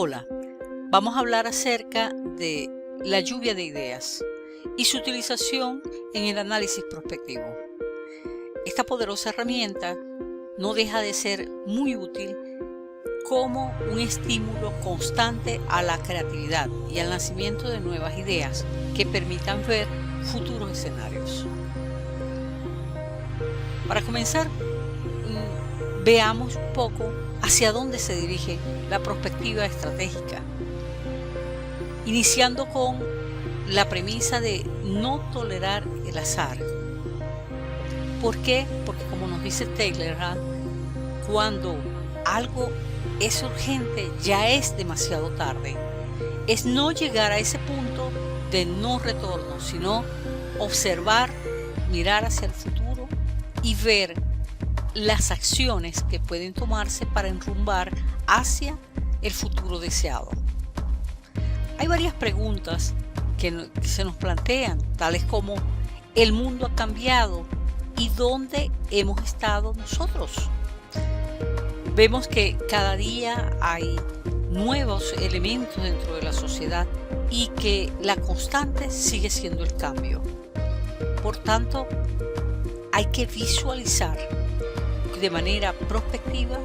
Hola, vamos a hablar acerca de la lluvia de ideas y su utilización en el análisis prospectivo. Esta poderosa herramienta no deja de ser muy útil como un estímulo constante a la creatividad y al nacimiento de nuevas ideas que permitan ver futuros escenarios. Para comenzar, veamos un poco hacia dónde se dirige la perspectiva estratégica, iniciando con la premisa de no tolerar el azar. ¿Por qué? Porque como nos dice Taylor, cuando algo es urgente ya es demasiado tarde. Es no llegar a ese punto de no retorno, sino observar, mirar hacia el futuro y ver las acciones que pueden tomarse para enrumbar hacia el futuro deseado. Hay varias preguntas que se nos plantean, tales como ¿el mundo ha cambiado? ¿Y dónde hemos estado nosotros? Vemos que cada día hay nuevos elementos dentro de la sociedad y que la constante sigue siendo el cambio. Por tanto, hay que visualizar de manera prospectiva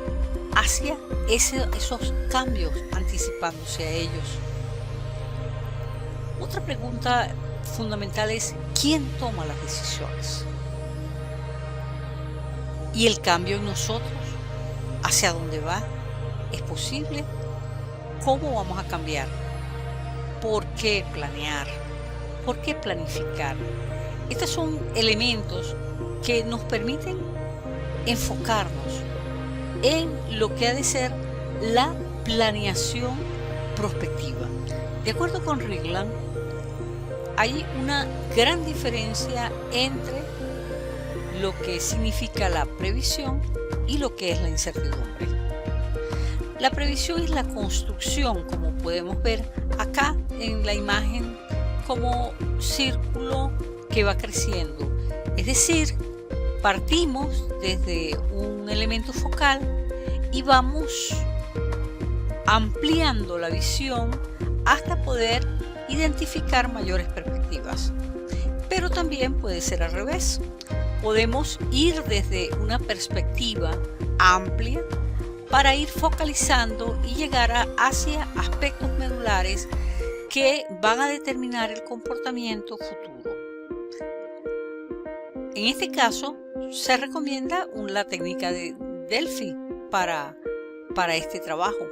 hacia esos cambios, anticipándose a ellos. Otra pregunta fundamental es ¿quién toma las decisiones? ¿Y el cambio en nosotros? ¿Hacia dónde va? ¿Es posible? ¿Cómo vamos a cambiar? ¿Por qué planear? ¿Por qué planificar? Estos son elementos que nos permiten enfocarnos en lo que ha de ser la planeación prospectiva. De acuerdo con Riklan, hay una gran diferencia entre lo que significa la previsión y lo que es la incertidumbre. La previsión es la construcción, como podemos ver acá en la imagen, como círculo que va creciendo. Es decir, partimos desde un elemento focal y vamos ampliando la visión hasta poder identificar mayores perspectivas. Pero también puede ser al revés. Podemos ir desde una perspectiva amplia para ir focalizando y llegar hacia aspectos medulares que van a determinar el comportamiento futuro. En este caso, se recomienda la técnica de Delphi para este trabajo.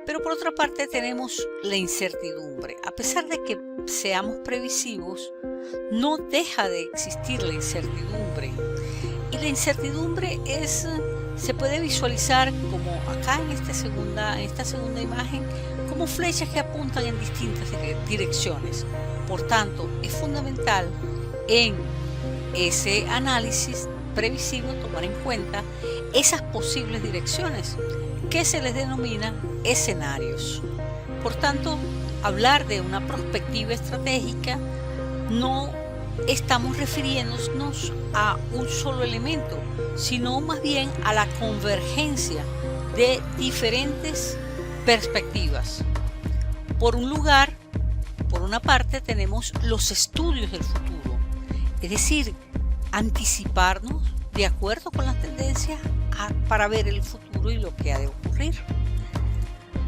Pero por otra parte tenemos la incertidumbre. A pesar de que seamos previsivos, no deja de existir la incertidumbre. Y la incertidumbre se puede visualizar como acá en esta segunda imagen, como flechas que apuntan en distintas direcciones. Por tanto, es fundamental en ese análisis previsivo tomar en cuenta esas posibles direcciones que se les denomina escenarios. Por tanto, hablar de una perspectiva estratégica no estamos refiriéndonos a un solo elemento, sino más bien a la convergencia de diferentes perspectivas. Por una parte tenemos los estudios del futuro, es decir, anticiparnos de acuerdo con las tendencias para ver el futuro y lo que ha de ocurrir.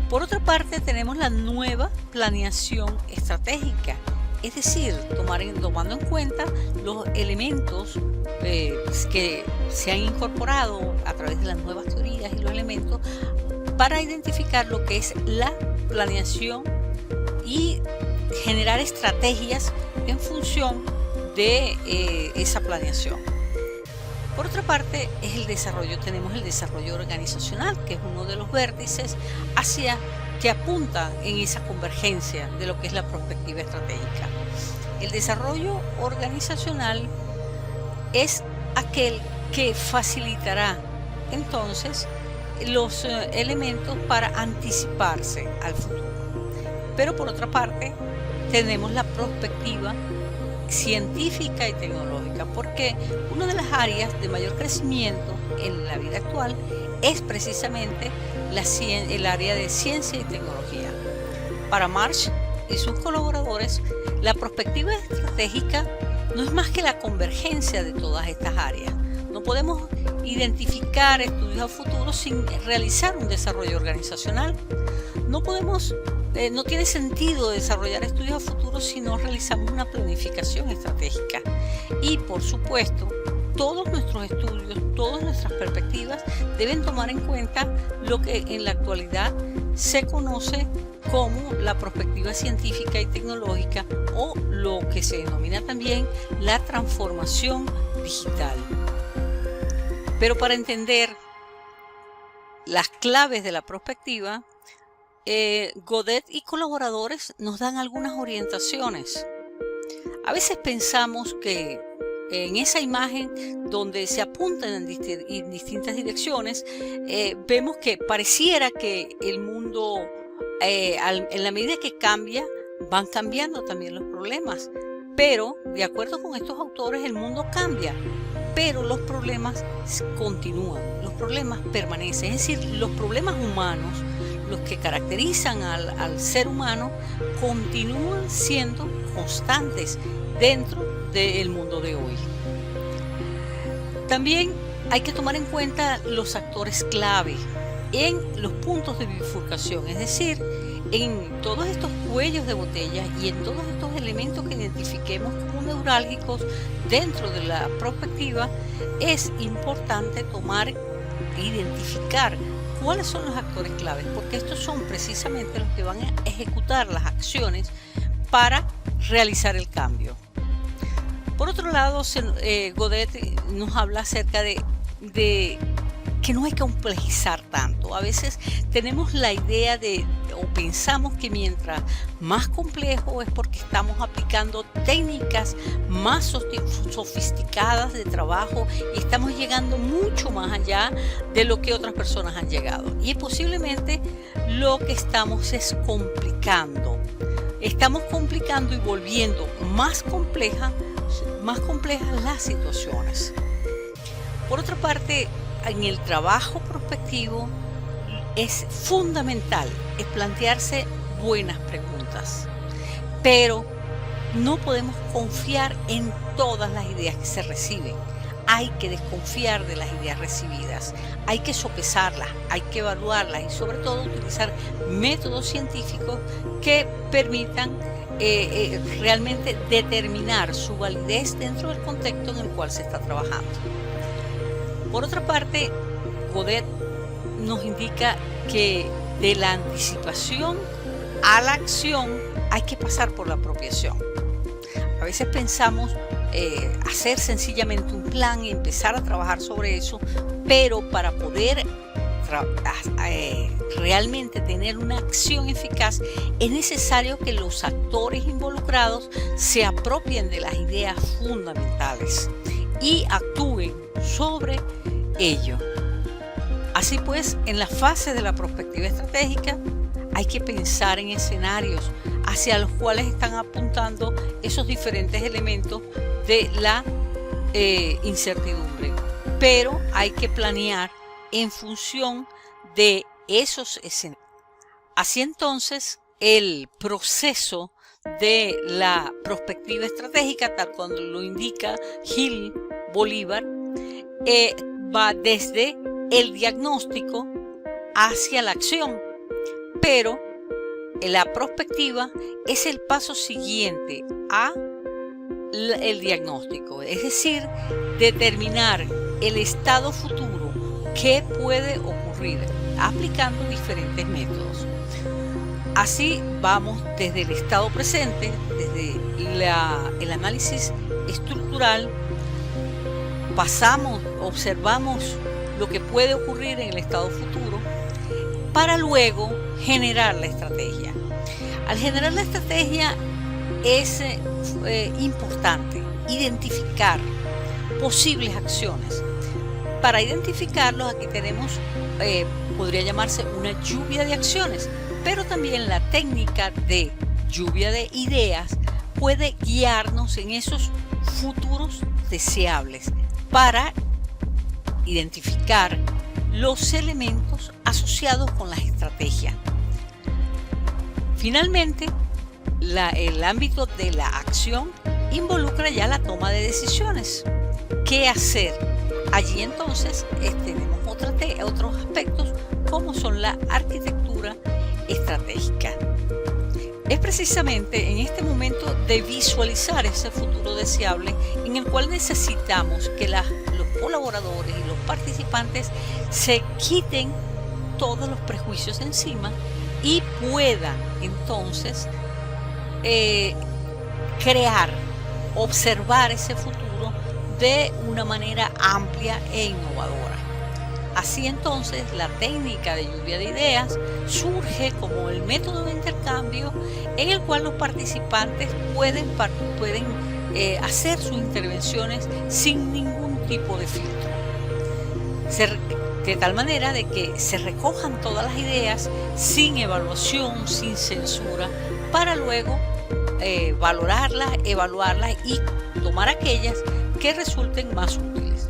Por otra parte tenemos la nueva planeación estratégica, es decir, tomando en cuenta los elementos que se han incorporado a través de las nuevas teorías y los elementos para identificar lo que es la planeación y generar estrategias en función de esa planeación. Por otra parte tenemos el desarrollo organizacional, que es uno de los vértices que apunta en esa convergencia de lo que es la perspectiva estratégica. El desarrollo organizacional es aquel que facilitará entonces los elementos para anticiparse al futuro. Pero por otra parte tenemos la perspectiva científica y tecnológica, porque una de las áreas de mayor crecimiento en la vida actual es precisamente el área de ciencia y tecnología. Para Marsh y sus colaboradores, la perspectiva estratégica no es más que la convergencia de todas estas áreas. No podemos identificar estudios a futuro sin realizar un desarrollo organizacional. No tiene sentido desarrollar estudios a futuro si no realizamos una planificación estratégica. Y por supuesto, todos nuestros estudios, todas nuestras perspectivas deben tomar en cuenta lo que en la actualidad se conoce como la perspectiva científica y tecnológica, o lo que se denomina también la transformación digital. Pero para entender las claves de la perspectiva, Godet y colaboradores nos dan algunas orientaciones. A veces pensamos que en esa imagen donde se apuntan en distintas direcciones, vemos que pareciera que el mundo, en la medida que cambia, van cambiando también los problemas. Pero, de acuerdo con estos autores, el mundo cambia, pero los problemas continúan, los problemas permanecen. Es decir, los problemas humanos, los que caracterizan al ser humano, continúan siendo constantes dentro del mundo de hoy. También hay que tomar en cuenta los actores clave en los puntos de bifurcación, es decir, en todos estos cuellos de botella y en todos estos elementos que identifiquemos como neurálgicos dentro de la perspectiva. Es importante identificar cuáles son los actores claves, porque estos son precisamente los que van a ejecutar las acciones para realizar el cambio. Por otro lado, Godet nos habla acerca de que no hay que complejizar tanto. A veces tenemos la idea o pensamos que mientras más complejo es porque estamos aplicando técnicas más sofisticadas de trabajo y estamos llegando mucho más allá de lo que otras personas han llegado. Y posiblemente lo que estamos es complicando. Estamos complicando y volviendo más complejas las situaciones. Por otra parte, en el trabajo prospectivo es fundamental plantearse buenas preguntas, pero no podemos confiar en todas las ideas que se reciben. Hay que desconfiar de las ideas recibidas, hay que sopesarlas, hay que evaluarlas y sobre todo utilizar métodos científicos que permitan realmente determinar su validez dentro del contexto en el cual se está trabajando. Por otra parte, Godet nos indica que de la anticipación a la acción hay que pasar por la apropiación. A veces pensamos hacer sencillamente un plan y empezar a trabajar sobre eso, pero para poder realmente tener una acción eficaz es necesario que los actores involucrados se apropien de las ideas fundamentales y actúen sobre ello. Así pues, en la fase de la perspectiva estratégica hay que pensar en escenarios hacia los cuales están apuntando esos diferentes elementos de la incertidumbre, pero hay que planear en función de esos escenarios. Así entonces, el proceso de la perspectiva estratégica, tal como lo indica Gil Bolívar, va desde el diagnóstico hacia la acción, pero la perspectiva es el paso siguiente a el diagnóstico, es decir, determinar el estado futuro que puede ocurrir aplicando diferentes métodos. Así vamos desde el estado presente, desde el análisis estructural, observamos lo que puede ocurrir en el estado futuro para luego generar la estrategia. Al generar la estrategia es importante identificar posibles acciones. Para identificarlos aquí tenemos, podría llamarse una lluvia de acciones, pero también la técnica de lluvia de ideas puede guiarnos en esos futuros deseables para identificar los elementos asociados con las estrategias. Finalmente, el ámbito de la acción involucra ya la toma de decisiones. ¿Qué hacer? Allí entonces tenemos otros aspectos como son la arquitectura estratégica. Es precisamente en este momento de visualizar ese futuro deseable en el cual necesitamos que los colaboradores y los participantes se quiten todos los prejuicios de encima y puedan entonces observar ese futuro de una manera amplia e innovadora. Así entonces la técnica de lluvia de ideas surge como el método de intercambio en el cual los participantes pueden hacer sus intervenciones sin ningún tipo de filtro. De tal manera de que se recojan todas las ideas sin evaluación, sin censura, para luego valorarlas, evaluarlas y tomar aquellas que resulten más útiles.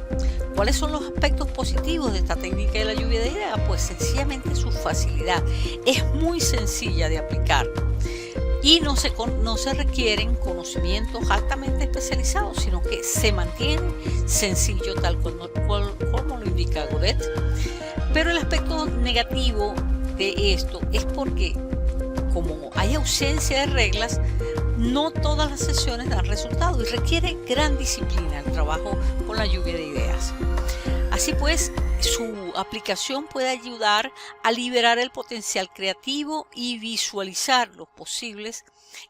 ¿Cuáles son los aspectos positivos de esta técnica de la lluvia de ideas? Pues sencillamente su facilidad. Es muy sencilla de aplicar y no se requieren conocimientos altamente especializados, sino que se mantiene sencillo tal como lo indica Godet. Pero el aspecto negativo de esto es porque como hay ausencia de reglas, no todas las sesiones dan resultado y requiere gran disciplina el trabajo con la lluvia de ideas. Así pues, su aplicación puede ayudar a liberar el potencial creativo y visualizar los posibles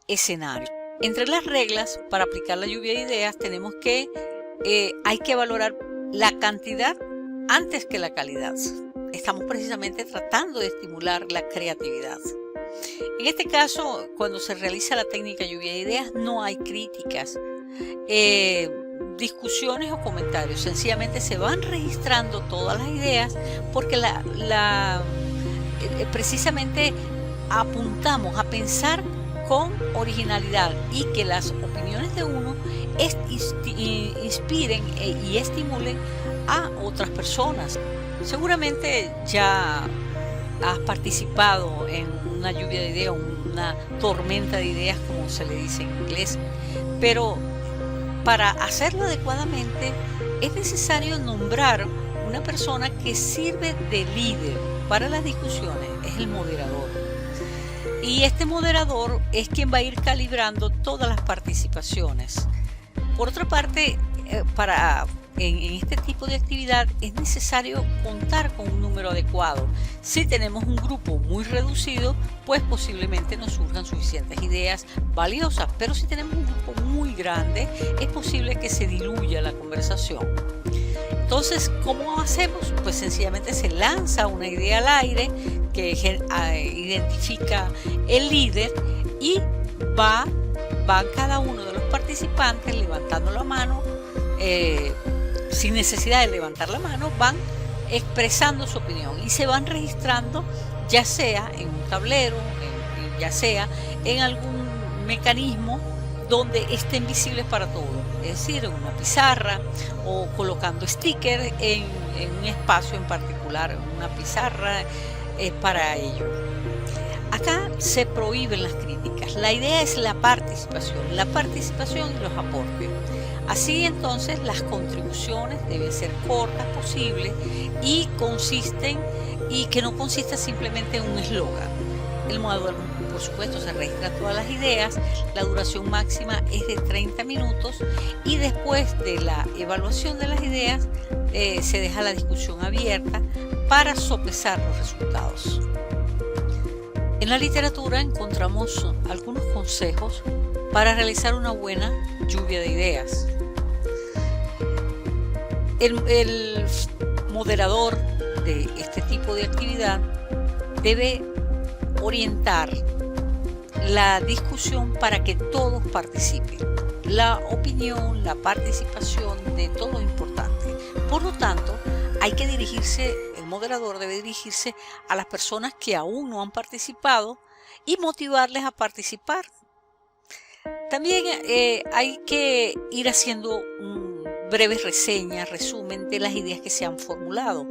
escenarios. Entre las reglas para aplicar la lluvia de ideas tenemos que hay que valorar la cantidad antes que la calidad. Estamos precisamente tratando de estimular la creatividad. En este caso, cuando se realiza la técnica lluvia de ideas, no hay críticas, discusiones o comentarios. Sencillamente se van registrando todas las ideas porque precisamente apuntamos a pensar con originalidad y que las opiniones de uno inspiren y estimulen a otras personas. Seguramente ya has participado en una lluvia de ideas, una tormenta de ideas, como se le dice en inglés, pero para hacerlo adecuadamente es necesario nombrar una persona que sirve de líder para las discusiones, es el moderador. Y este moderador es quien va a ir calibrando todas las participaciones. Por otra parte, en este tipo de actividad es necesario contar con un número adecuado. Si tenemos un grupo muy reducido, pues posiblemente no surjan suficientes ideas valiosas, pero si tenemos un grupo muy grande, es posible que se diluya la conversación. Entonces, ¿cómo hacemos? Pues sencillamente se lanza una idea al aire que identifica el líder y van cada uno de los participantes levantando la mano, sin necesidad de levantar la mano, van expresando su opinión y se van registrando, ya sea en un tablero, ya sea en algún mecanismo donde estén visibles para todos, es decir, en una pizarra o colocando stickers en un espacio en particular, una pizarra para ello. Acá se prohíben las críticas, la idea es la participación y los aportes. Así entonces las contribuciones deben ser cortas posibles y que no consista simplemente en un eslogan. El moderador, por supuesto, se registra todas las ideas, la duración máxima es de 30 minutos y después de la evaluación de las ideas se deja la discusión abierta para sopesar los resultados. En la literatura encontramos algunos consejos para realizar una buena lluvia de ideas. El moderador de este tipo de actividad debe orientar la discusión para que todos participen. La opinión, la participación de todo es importante. Por lo tanto, el moderador debe dirigirse a las personas que aún no han participado y motivarles a participar. También hay que ir haciendo breves reseñas, resumen de las ideas que se han formulado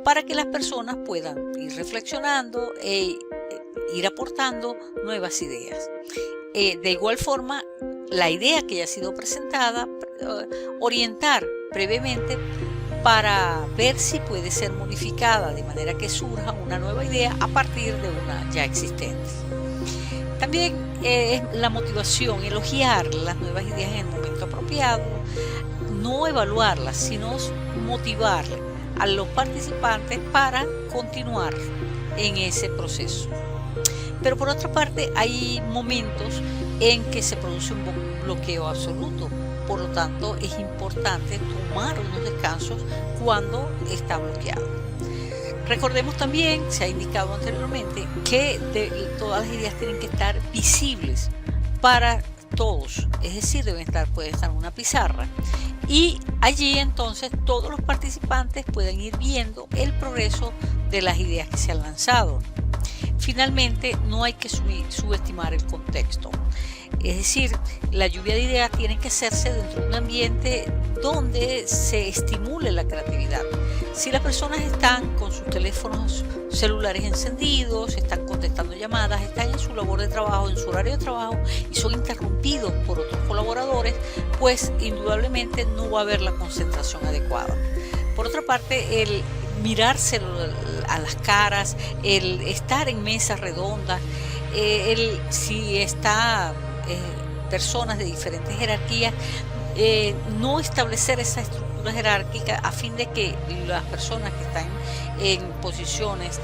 para que las personas puedan ir reflexionando e ir aportando nuevas ideas. De igual forma, la idea que ya ha sido presentada, orientar brevemente para ver si puede ser modificada de manera que surja una nueva idea a partir de una ya existente. También es la motivación, elogiar las nuevas ideas en el momento apropiado, no evaluarlas, sino motivar a los participantes para continuar en ese proceso. Pero por otra parte, hay momentos en que se produce un bloqueo absoluto. Por lo tanto, es importante tomar unos descansos cuando está bloqueado. Recordemos también, se ha indicado anteriormente, que todas las ideas tienen que estar visibles para todos, es decir, puede estar en una pizarra, y allí entonces todos los participantes pueden ir viendo el progreso de las ideas que se han lanzado. Finalmente, no hay que subestimar el contexto. Es decir, la lluvia de ideas tiene que hacerse dentro de un ambiente donde se estimule la creatividad. Si las personas están con sus teléfonos celulares encendidos, están contestando llamadas, están en su labor de trabajo, en su horario de trabajo y son interrumpidos por otros colaboradores, pues indudablemente no va a haber la concentración adecuada. Por otra parte, el mirarse a las caras, el estar en mesas redondas, si está personas de diferentes jerarquías, no establecer esa estructura jerárquica a fin de que las personas que están en posiciones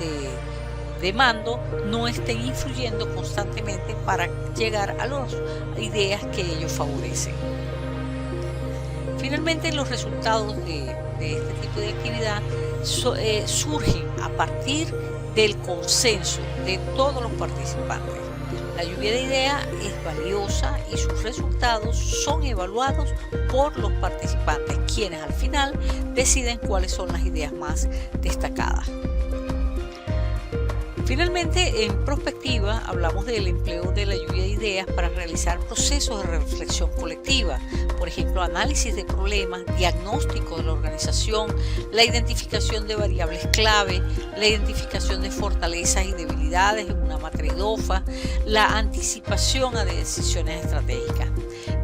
de mando no estén influyendo constantemente para llegar a las ideas que ellos favorecen. Finalmente, los resultados de este tipo de actividad surgen a partir del consenso de todos los participantes. La lluvia de ideas es valiosa y sus resultados son evaluados por los participantes, quienes al final deciden cuáles son las ideas más destacadas. Finalmente, en prospectiva, hablamos del empleo de la lluvia de ideas para realizar procesos de reflexión colectiva, por ejemplo, análisis de problemas, diagnóstico de la organización, la identificación de variables clave, la identificación de fortalezas y debilidades en una matriz DOFA, la anticipación a decisiones estratégicas.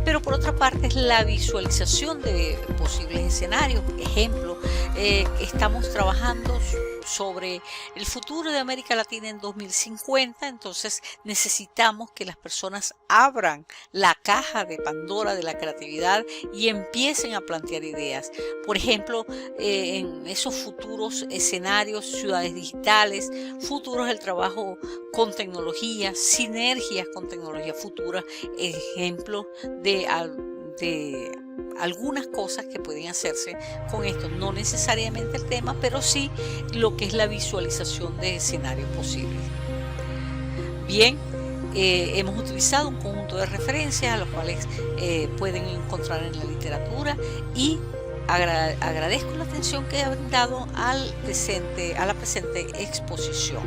Pero por otra parte es la visualización de posibles escenarios. Ejemplo, estamos trabajando sobre el futuro de América Latina en 2050, entonces necesitamos que las personas abran la caja de Pandora de la creatividad y empiecen a plantear ideas. Por ejemplo, en esos futuros escenarios, ciudades digitales, futuros del trabajo con tecnología, sinergias con tecnología futura, ejemplo de algunas cosas que pueden hacerse con esto, no necesariamente el tema, pero sí lo que es la visualización de escenarios posibles. Bien, hemos utilizado un conjunto de referencias a los cuales pueden encontrar en la literatura y agradezco la atención que ha brindado a la presente exposición.